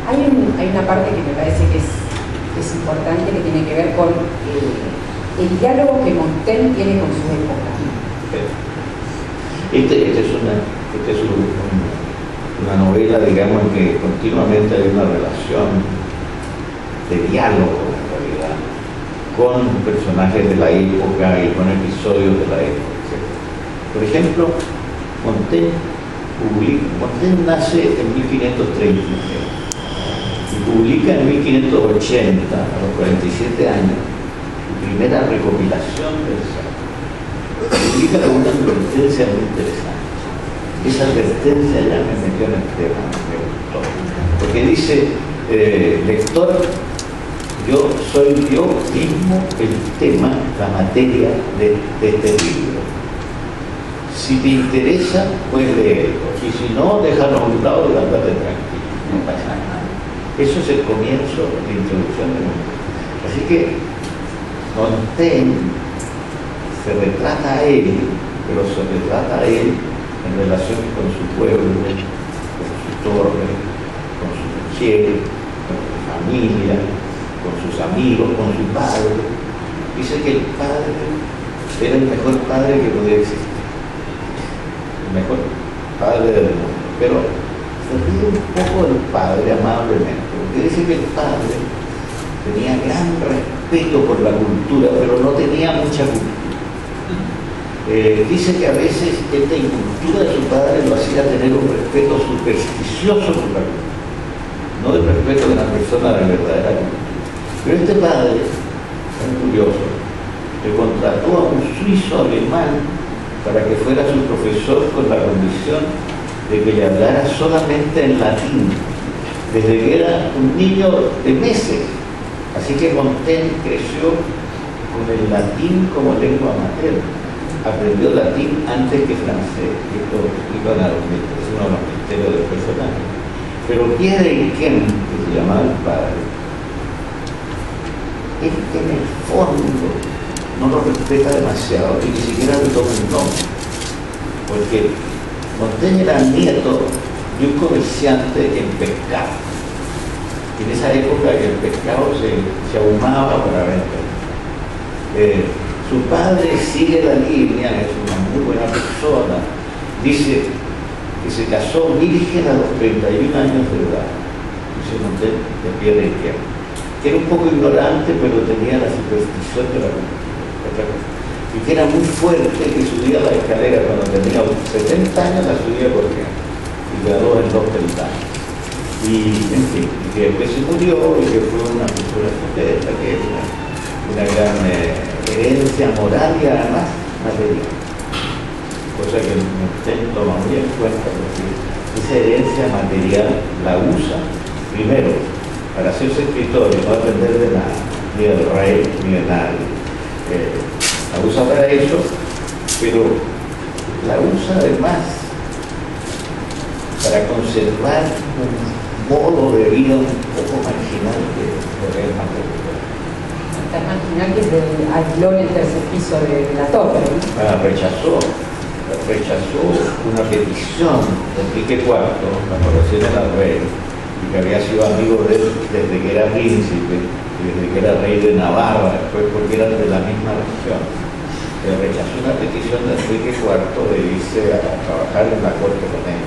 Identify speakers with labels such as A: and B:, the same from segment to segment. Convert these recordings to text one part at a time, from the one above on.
A: Hay una parte que me parece que es importante, que tiene que ver con el diálogo que Montaigne tiene con su época.
B: Esta es una novela, digamos, en que continuamente hay una relación de diálogo, en realidad, con personajes de la época y con episodios de la época, etc. Por ejemplo, Montaigne nace en 1530 y publica en 1580, a los 47 años, su primera recopilación del saber. Publica una advertencia muy interesante. Esa advertencia ya me metió en el tema, me gustó. Porque dice, lector, yo soy yo mismo el tema, la materia de este libro. Si te interesa, puedes leerlo. Y si no, déjalo a un lado y andate tranquilo. No pasa nada. Eso es el comienzo de introducción de Montaigne. Así que Montaigne se retrata a él, pero se retrata a él en relación con su pueblo, con su torre, con su mujer, con su familia, con sus amigos, con su padre. Dice que el padre era el mejor padre que podía existir, el mejor padre del mundo. Pero se ríe un poco del padre amablemente, porque dice que el padre tenía gran respeto por la cultura, pero no tenía mucha cultura. Dice que a veces esta incultura de su padre lo hacía tener un respeto supersticioso por la cultura, no el respeto de una persona de verdadera cultura. Pero este padre, tan curioso, le contrató a un suizo alemán para que fuera su profesor con la condición de que le hablara solamente en latín, desde que era un niño de meses. Así que Montaigne creció con el latín como lengua materna. Aprendió latín antes que francés. Esto es uno de los misterios del personaje. Pero Pierre Eichen, que se llamaba el padre, es que en el fondo no lo respeta demasiado y ni siquiera le toma el nombre. Porque Montaigne era nieto de un comerciante en pescado. En esa época el pescado se ahumaba para vender. Su padre sigue la línea, es una muy buena persona. Dice que se casó virgen a los 31 años de edad. Dice Montaigne de Pierre Eichen, que era un poco ignorante, pero tenía la superstición de la cultura. Y que era muy fuerte, que subía la escalera cuando tenía 70 años, la subía corriendo. Y ganó en 2 peldaños. Y, en fin, y que después se murió y que fue una persona estupenda, que es una gran herencia moral y además material. Cosa que Montaigne toma muy en cuenta, porque esa herencia material la usa, primero, para hacerse escritor y no depender de nada, ni del rey, ni de nadie. La usa para eso, pero la usa además para conservar un modo de vida un poco marginal que es más popular.
A: Tan marginal que se aisló en el tercer piso de la torre.
B: Rechazó una petición de Enrique IV, cuando recién era rey, y que había sido amigo de él desde que era príncipe, y desde que era rey de Navarra, después porque eran de la misma región. Rechazó una petición de Enrique IV de irse a trabajar en la corte con él.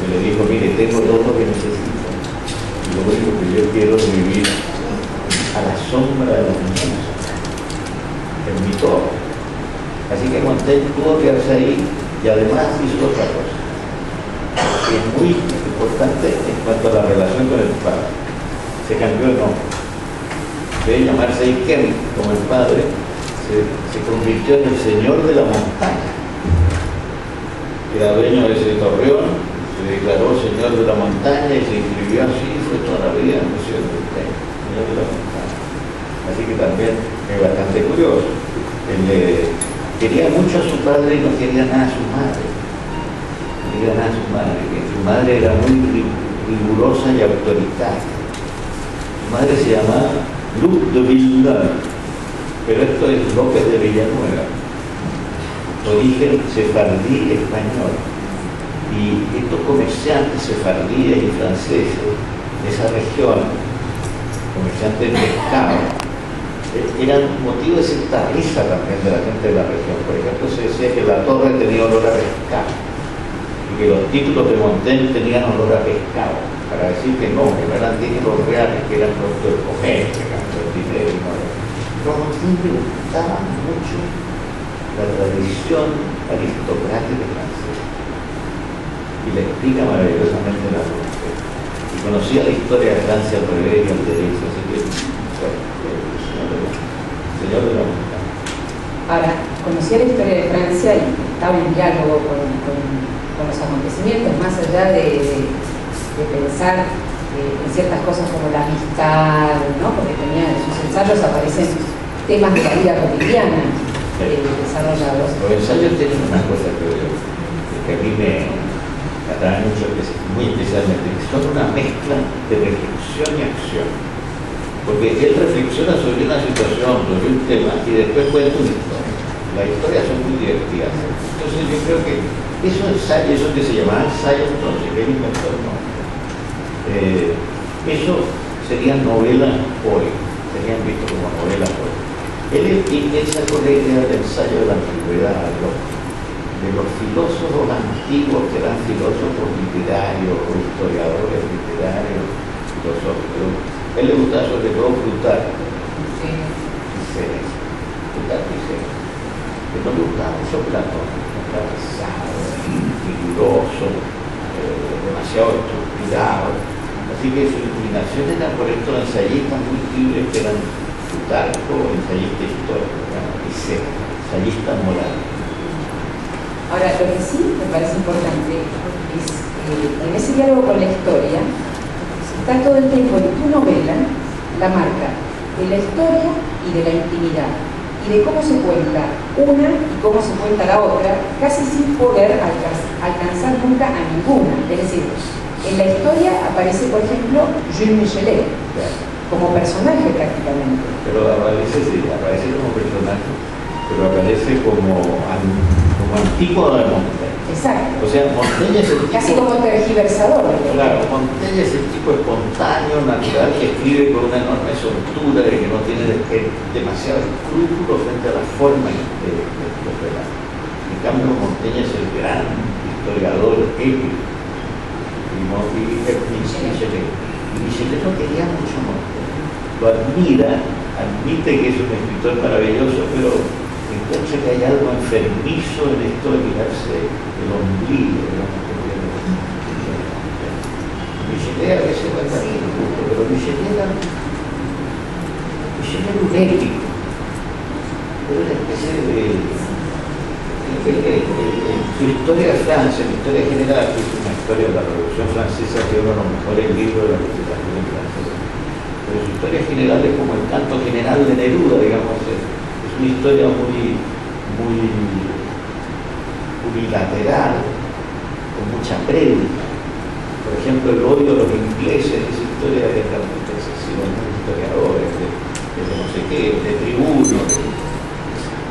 B: Y le dijo, mire, tengo todo lo que necesito. Y lo único que yo quiero es vivir a la sombra de los niños, en mi torre. Así que Montaigne tuvo que quedarse ahí y además hizo otra cosa, que es muy importante en cuanto a la relación con el padre. Se cambió de nombre. De llamarse Eichen como el padre, se convirtió en el señor de la montaña. Era dueño de ese torreón, se declaró señor de la montaña y se inscribió así, fue toda la vida en el señor de la montaña. Así que también es bastante curioso. Él quería mucho a su padre y no quería nada a su madre. No quería nada a su madre, que su madre era muy rigurosa y autoritaria. Su madre se llamaba Luc de Villeneuve, pero esto es López de Villanueva, origen sefardí español. Y estos comerciantes sefardíes y franceses esa región, comerciantes de pescado, eran motivo de cierta risa también de la gente de la región. Por ejemplo, se decía que la torre tenía olor a pescado y que los títulos de Montaigne tenían olor a pescado, para decir que no eran títulos reales, que eran producto del comercio, del dinero. Pero a Montaigne le gustaba mucho la tradición aristocrática francesa y le explica maravillosamente la cosa. Y conocía la historia de Francia al revés y al derecho, así que, bueno, señor de la montaña.
A: Ahora, conocía la historia de Francia y estaba en diálogo con los acontecimientos, más allá de pensar en ciertas cosas como la amistad, ¿no? Porque tenía en sus ensayos aparecen temas de la vida cotidiana desarrollados.
B: Los ensayos tienen una cosa que a mí me atrae mucho, muy especialmente, que son una mezcla de reflexión y acción. Porque él reflexiona sobre una situación, sobre un tema, y después cuenta una historia. Las historias son muy divertidas. Entonces yo creo que esos ensayos, eso que se llamaba ensayo entonces, que él inventó el nombre, eso serían novelas hoy, serían vistos como novelas hoy. Él sacó la idea del ensayo de la antigüedad, de los filósofos antiguos que eran filósofos literarios o historiadores literarios, filosóficos. A él le gustaba sobre todo Plutarco y Séneca. Plutarco y Séneca. Pero no le gustaba mucho Platón, era pesado, riguroso, demasiado estructurado. Así que su inclinación era por estos ensayistas muy libres que eran Plutarco, ensayista histórico, y Séneca, ensayista moral.
A: Ahora, lo que sí me parece importante es en ese diálogo con la historia está todo el tiempo en tu novela la marca de la historia y de la intimidad y de cómo se cuenta una y cómo se cuenta la otra, casi sin poder alcanzar nunca a ninguna. Es decir, en la historia aparece, por ejemplo, Jules Michelet como personaje prácticamente.
B: Pero aparece como personaje, pero aparece como antípoda de Montaigne.
A: Exacto.
B: O sea, Montaigne es el tipo...
A: Casi como tergiversador.
B: Claro, Montaigne es el tipo espontáneo, natural, que escribe con una enorme soltura y que no tiene demasiado escrúpulo frente a la forma de los relatos. En cambio, Montaigne es el gran historiador épico. Y Michelet no quería mucho a Montaigne. Lo admira, admite que es un escritor maravilloso, pero encuentra que hay algo enfermizo en esto de mirarse el ombligo, Michelet a veces va a estar injusto, pero Michelet era un épico, era una especie de... su historia de Francia, la historia general, que es una historia de la Revolución Francesa, que es uno de los mejores libros de la literatura francesa, pero su historia general es como el canto general de Neruda, digamos. Es una historia muy unilateral, con mucha prédica. Por ejemplo, el odio a los ingleses, esa historia de realmente excesiva, de historiadores, de no sé qué, de tribunos,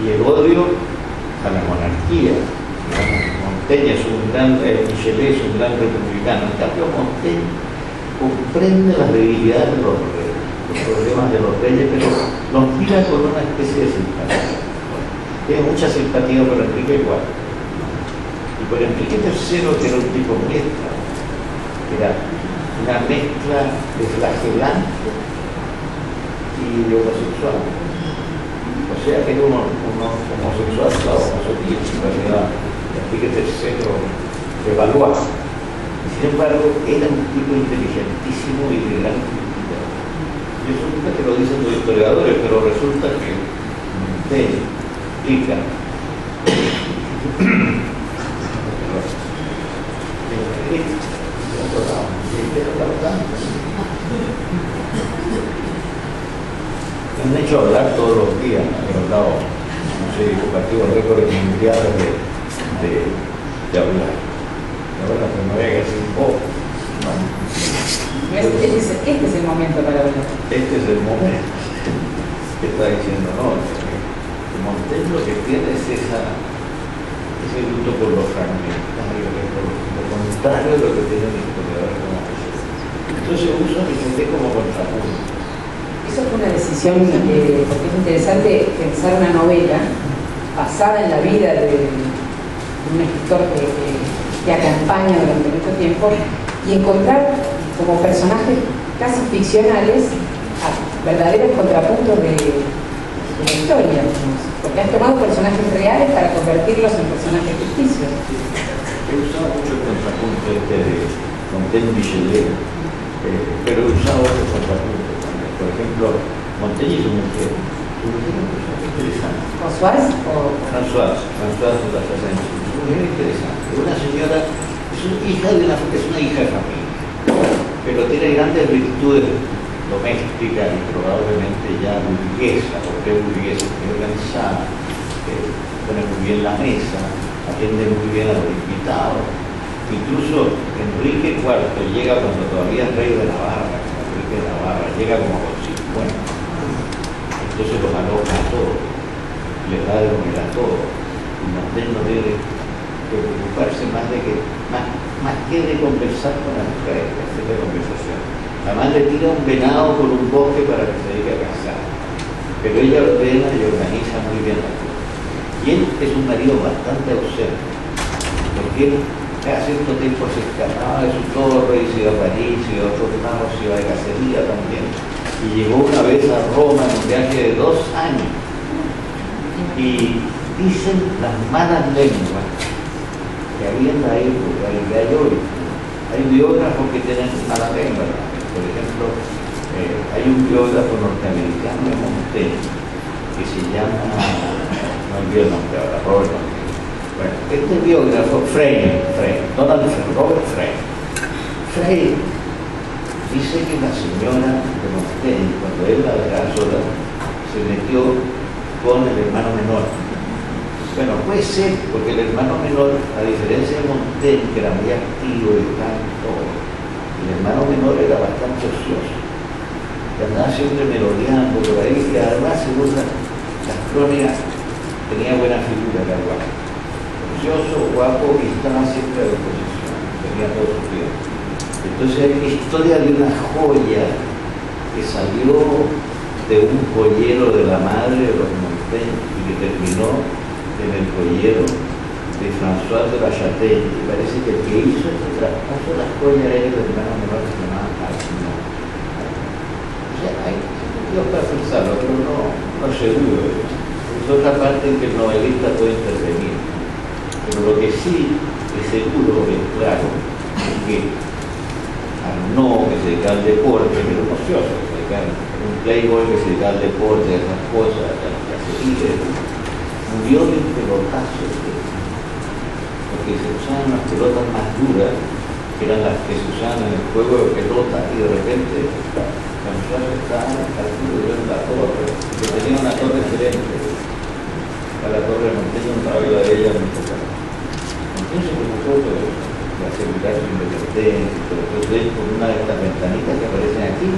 B: y el odio a la monarquía. Montaigne es un gran, Michelet es un gran republicano. En cambio, Montaigne comprende las debilidades de los reyes, los problemas de los reyes, pero los mira con una especie de simpatía. Tiene mucha simpatía por Enrique IV. Y por Enrique III, que era un tipo muy extraño, era una mezcla de flagelante y de homosexual. O sea que era un homosexual, claro, homosexual, en realidad, Enrique III evaluaba. Sin embargo, era un tipo inteligentísimo y de gran cultura. Y eso nunca que lo dicen los historiadores, pero resulta que Montaigne explica han hecho hablar todos los días, han hablado, no sé, compartido récords mundiales de hablar. Ahora que me voy a decir,
A: Este es el momento para hablar.
B: este es el momento que está diciendo, no, que Montaigne lo que tiene es ese gusto por lo fragmentario, lo contrario de lo que tiene el historiador como Michelet. El Entonces uso mi gente como contrapunto.
A: Eso fue una decisión, porque es interesante pensar una novela basada en la vida de un escritor que acompaña durante mucho tiempo y encontrar como personajes casi ficcionales a verdaderos contrapuntos de la historia, porque has tomado personajes reales para convertirlos en personajes ficticios.
B: He usado mucho el contrapunto de Montaigne y Michelet, pero he usado otros contrapuntos también. Por ejemplo, Montaigne y su mujer. Su mujer es una persona interesante.
A: ¿Françoise o...?
B: Françoise de la Chassagne. Su mujer es interesante. Una señora, es una hija de familia, pero tiene grandes virtudes domésticas y probablemente ya burguesa, porque es burguesa, es organizada, pone muy bien la mesa, atiende muy bien a los invitados. Incluso Enrique IV llega cuando todavía es rey de Navarra, Enrique de Navarra, llega como con 50. Entonces los aloja a todos, les da de comer a todos. Y Montaigne no tiene que preocuparse más que de conversar con las mujeres, de hacer la conversación. Además le tira un venado por un bosque para que se dedique a cazar. Pero ella ordena y organiza muy bien la cosa. Y él es un marido bastante ausente, porque él cada cierto tiempo se escapaba de su torre y se iba a París y a otros lados, se iba de cacería también. Y llegó una vez a Roma en un viaje de 2 años. Y dicen las malas lenguas que había en la época y que hay hoy. Hay biógrafos que tienen mala lengua. Por ejemplo, hay un biógrafo norteamericano de Montaigne que se llama, no olvido el nombre ahora, Robert Montaigne. Bueno, este biógrafo, Robert Frey, dice que la señora de Montaigne, cuando él la dejaba sola, se metió con el hermano menor. Bueno, puede ser, porque el hermano menor, a diferencia de Montaigne, que era muy activo y tanto, el hermano menor era bastante ocioso, que andaba siempre merodeando por ahí, y además, según las crónicas, tenía buena figura, era guapo. Ocioso, guapo, y estaba siempre a disposición, tenía todo su tiempo. Entonces hay una historia de una joya que salió de un joyero de la madre de los Montaigne y que terminó en el joyero de François de la Châtaigne. Y parece que el que hizo este traspaso de las joyas era el hermano menor que se llamaba Arnaud. O sea, hay motivos para pensarlo, pero no seguro. Es otra parte en que el novelista puede intervenir. Pero lo que sí es seguro, es claro, es que Arnaud, que se dedica al deporte, que era un ocioso, que se dedica un playboy que se dedica al deporte, a esas cosas, a las cacerías, murió de un pelotazo, porque se usaban las pelotas más duras, que eran las que se usaban en el juego de pelota, y de repente la muchacha estaba en la torre, que tenía una torre diferente a la torre de Montaigne, no estaba la de ella muy poca. Entonces se preocupó de asegurar su independencia, entonces por una de estas ventanitas que aparecen aquí,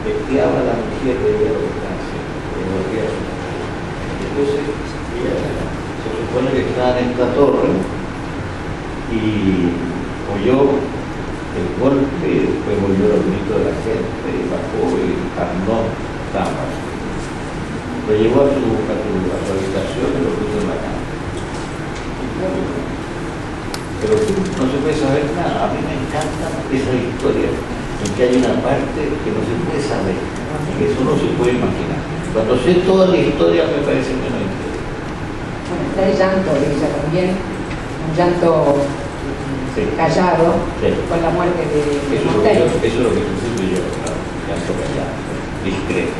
B: espiaba a la mujer de ella lo que estaba haciendo, que volvía a su mujer. Entonces ella se supone que estaba en esta torre y oyó el golpe, y después oyó los gritos de la gente, y bajó y Arnaud estaba mal. Lo llevó a su habitación y lo puso en la cama. Pero no se puede saber nada. A mí me encanta esa historia en que hay una parte que no se puede saber, que eso no se puede imaginar. Cuando sé toda la historia me parece menos interesante.
A: Bueno, está el llanto de ella también, un llanto callado, con la muerte de Montaigne.
B: Eso es lo que sufrí yo, claro, llanto callado, discreto.